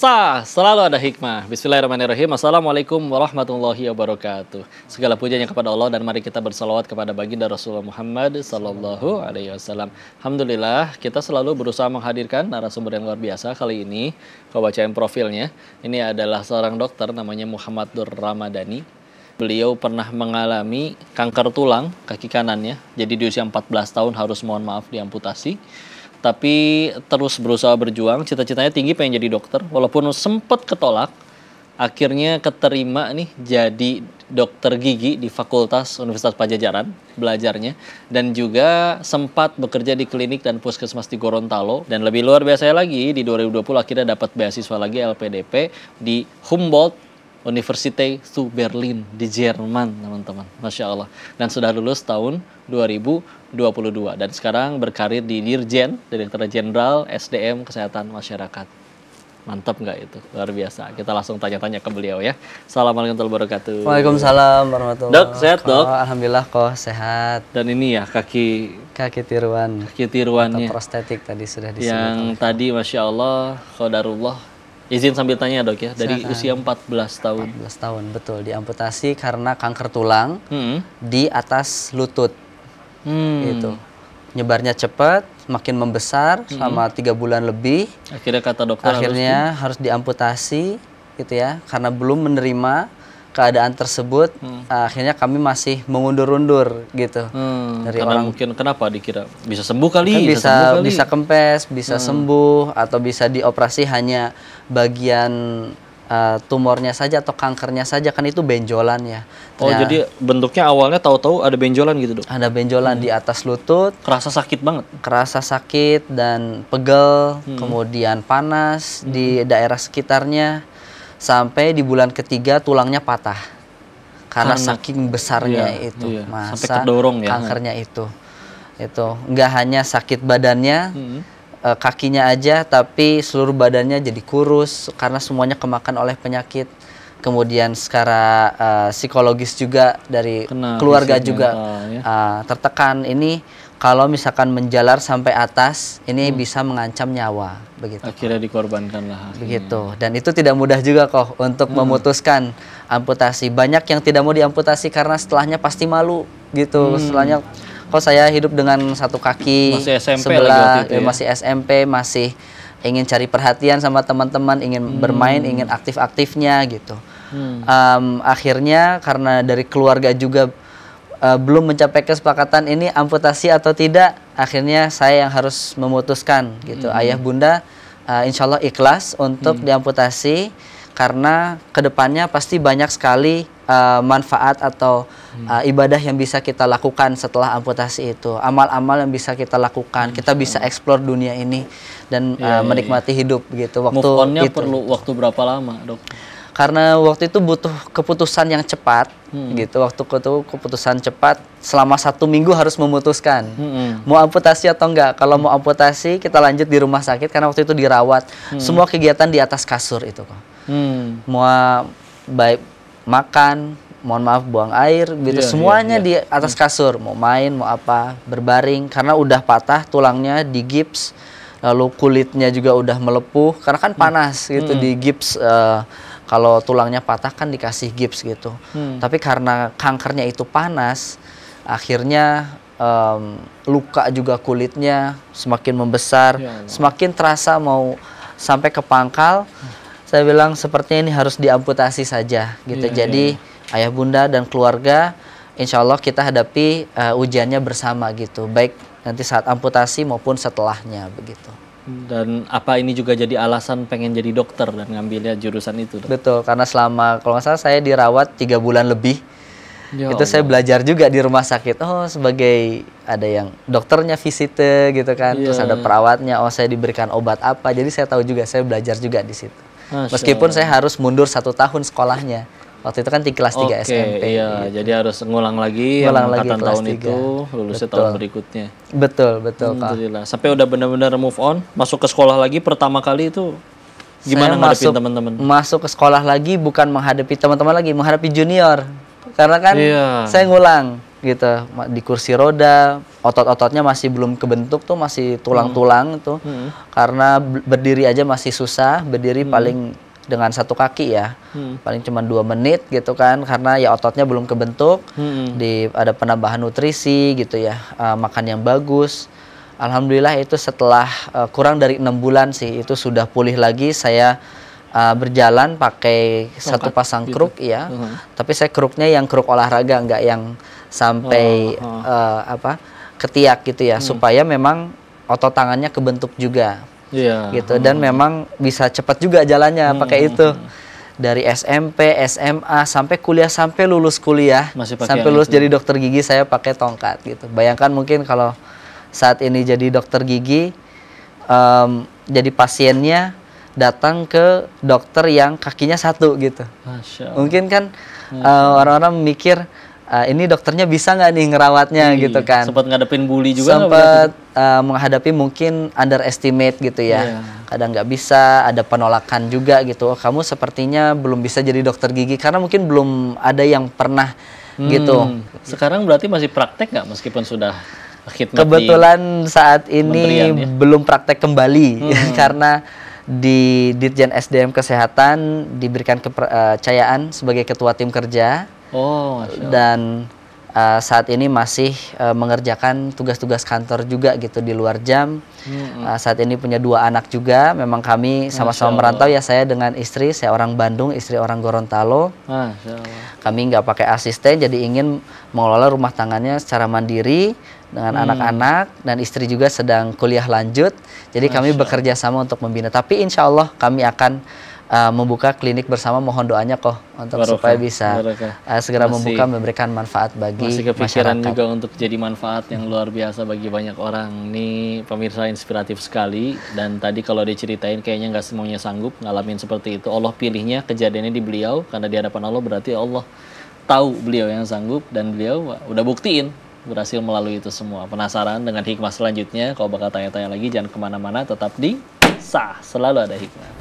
Pemirsa, selalu ada hikmah. Bismillahirrahmanirrahim. Assalamualaikum warahmatullahi wabarakatuh. Segala pujiannya kepada Allah dan mari kita bersalawat kepada baginda Rasulullah Muhammad sallallahu alaihi wasallam. Alhamdulillah, kita selalu berusaha menghadirkan narasumber yang luar biasa. Kali ini, kau bacain profilnya. Ini adalah seorang dokter namanya Muhammad Nur Ramadhani. Beliau pernah mengalami kanker tulang kaki kanannya. Jadi di usia 14 tahun harus mohon maaf diamputasi. Tapi terus berusaha berjuang, cita-citanya tinggi pengen jadi dokter, walaupun sempat ketolak, akhirnya keterima nih jadi dokter gigi di Fakultas Universitas Padjadjaran belajarnya, dan juga sempat bekerja di klinik dan puskesmas di Gorontalo, dan lebih luar biasa lagi di 2020 akhirnya dapat beasiswa lagi LPDP di Humboldt University zu Berlin di Jerman, teman-teman. Masya Allah. Dan sudah lulus tahun 2022. Dan sekarang berkarir di Dirjen, Direktur Jenderal SDM Kesehatan Masyarakat. Mantap nggak itu? Luar biasa. Kita langsung tanya-tanya ke beliau ya. Assalamualaikum warahmatullahi wabarakatuh. Waalaikumsalam warahmatullahi Dok, wabarakatuh. sehat dok? Alhamdulillah kok sehat. Dan ini ya kaki tiruan. Kaki tiruannya. Atau prostetik tadi sudah disebut. Yang tadi Masya Allah, qadarullah. Izin sambil tanya dok ya, dari usia 14 tahun. 14 tahun, betul. Diamputasi karena kanker tulang di atas lutut. Itu. Nyebarnya cepat, makin membesar selama 3 bulan lebih. Akhirnya kata dokter harus diamputasi gitu ya, karena belum menerima keadaan tersebut. Akhirnya kami masih mengundur-undur gitu. Dari karena orang mungkin kenapa dikira bisa sembuh kali, kan bisa kempes, bisa sembuh, atau bisa dioperasi hanya bagian tumornya saja atau kankernya saja, kan itu benjolan ya. Oh, jadi bentuknya awalnya tahu-tahu ada benjolan gitu dok? Ada benjolan di atas lutut. Kerasa sakit banget? Kerasa sakit dan pegel, kemudian panas di daerah sekitarnya. Sampai di bulan ketiga tulangnya patah. Karena saking besarnya itu. Masa sampai kedorong ya? Kankernya itu. Nggak hanya sakit badannya, kakinya aja, tapi seluruh badannya jadi kurus karena semuanya kemakan oleh penyakit. Kemudian secara psikologis juga dari keluarga juga tertekan. Ini kalau misalkan menjalar sampai atas, ini bisa mengancam nyawa, begitu. Akhirnya dikorbankan lah. Begitu. Dan itu tidak mudah juga kok untuk memutuskan amputasi. Banyak yang tidak mau diamputasi karena setelahnya pasti malu, gitu. Setelahnya, kok saya hidup dengan satu kaki masih SMP sebelah, lagi ya? Masih SMP, masih ingin cari perhatian sama teman-teman, ingin bermain, ingin aktif-aktifnya, gitu. Akhirnya karena dari keluarga juga belum mencapai kesepakatan ini amputasi atau tidak, akhirnya saya yang harus memutuskan gitu. Ayah bunda insya Allah ikhlas untuk diamputasi karena kedepannya pasti banyak sekali manfaat atau ibadah yang bisa kita lakukan setelah amputasi itu, amal-amal yang bisa kita lakukan, kita bisa eksplor dunia ini dan menikmati hidup gitu. Move on-nya perlu waktu berapa lama dok? Karena waktu itu butuh keputusan yang cepat, gitu. Waktu itu keputusan cepat, selama 1 minggu harus memutuskan mau amputasi atau enggak. Kalau mau amputasi, kita lanjut di rumah sakit karena waktu itu dirawat. Semua kegiatan di atas kasur itu kok. Mau baik makan, mohon maaf buang air, gitu. Semuanya di atas kasur. Mau main, mau apa, berbaring karena udah patah tulangnya, di gips, lalu kulitnya juga udah melepuh karena kan panas gitu di gips. Kalau tulangnya patah kan dikasih gips gitu. Tapi karena kankernya itu panas, akhirnya luka juga kulitnya semakin membesar, semakin terasa mau sampai ke pangkal. Saya bilang sepertinya ini harus diamputasi saja gitu. Jadi ayah bunda dan keluarga insya Allah kita hadapi ujiannya bersama gitu. Baik nanti saat amputasi maupun setelahnya begitu. Dan apa ini juga jadi alasan pengen jadi dokter dan ngambilnya jurusan itu dok? Betul, karena selama kalau nggak salah saya dirawat 3 bulan lebih. Itu saya belajar juga di rumah sakit. Oh, sebagai ada yang dokternya visite gitu kan, terus ada perawatnya. Oh, saya diberikan obat apa. Jadi saya tahu juga, saya belajar juga di situ. Meskipun saya harus mundur 1 tahun sekolahnya. Waktu itu kan di kelas 3 SMP. Iya, gitu. Jadi harus ngulang lagi angkatan tahun 3. Itu, lulusnya tahun berikutnya. Betul, Alhamdulillah. Sampai udah benar-benar move on, masuk ke sekolah lagi pertama kali itu gimana ngadepin teman-teman? Masuk ke sekolah lagi bukan menghadapi teman-teman lagi, menghadapi junior. Karena kan saya ngulang gitu, di kursi roda, otot-ototnya masih belum kebentuk tuh, masih tulang-tulang itu, karena berdiri aja masih susah, berdiri paling dengan satu kaki ya, paling cuma 2 menit gitu kan, karena ya ototnya belum kebentuk, ada penambahan nutrisi gitu ya, makan yang bagus. Alhamdulillah itu setelah kurang dari 6 bulan sih, itu sudah pulih lagi. Saya berjalan pakai satu pasang kruk ya, tapi saya kruknya yang kruk olahraga, nggak yang sampai ketiak gitu ya, supaya memang otot tangannya kebentuk juga, gitu. Dan memang bisa cepat juga jalannya pakai itu. Dari SMP, SMA sampai kuliah, sampai lulus kuliah, sampai lulus jadi dokter gigi saya pakai tongkat gitu. Bayangkan mungkin kalau saat ini jadi dokter gigi, jadi pasiennya datang ke dokter yang kakinya satu gitu. Mungkin kan orang-orang mikir ini dokternya bisa nggak nih ngerawatnya gitu kan. Sempat ngadepin bully juga. Sempat menghadapi mungkin underestimate gitu ya. Kadang nggak bisa, ada penolakan juga gitu. Oh, kamu sepertinya belum bisa jadi dokter gigi karena mungkin belum ada yang pernah gitu. Sekarang berarti masih praktek nggak meskipun sudah khidmat? Kebetulan saat ini belum praktek kembali karena di Ditjen SDM Kesehatan diberikan kepercayaan sebagai ketua tim kerja. Dan saat ini masih mengerjakan tugas-tugas kantor juga gitu di luar jam. Saat ini punya 2 anak juga. Memang kami sama-sama merantau ya, saya dengan istri, saya orang Bandung, istri orang Gorontalo. Kami nggak pakai asisten, jadi ingin mengelola rumah tangganya secara mandiri dengan anak-anak, dan istri juga sedang kuliah lanjut. Jadi kami bekerja sama untuk membina. Tapi insya Allah kami akan membuka klinik bersama. Mohon doanya kok untuk supaya bisa segera membuka, memberikan manfaat bagi masih kepikiran masyarakat. juga untuk jadi manfaat yang luar biasa bagi banyak orang. Nih pemirsa, inspiratif sekali. Dan tadi kalau diceritain kayaknya nggak semuanya sanggup ngalamin seperti itu. Allah pilihnya, kejadiannya di beliau, karena di hadapan Allah berarti Allah tahu beliau yang sanggup, dan beliau udah buktiin berhasil melalui itu semua. Penasaran dengan hikmah selanjutnya? Kalau bakal tanya-tanya lagi, jangan kemana-mana, tetap di Sah, selalu ada hikmah.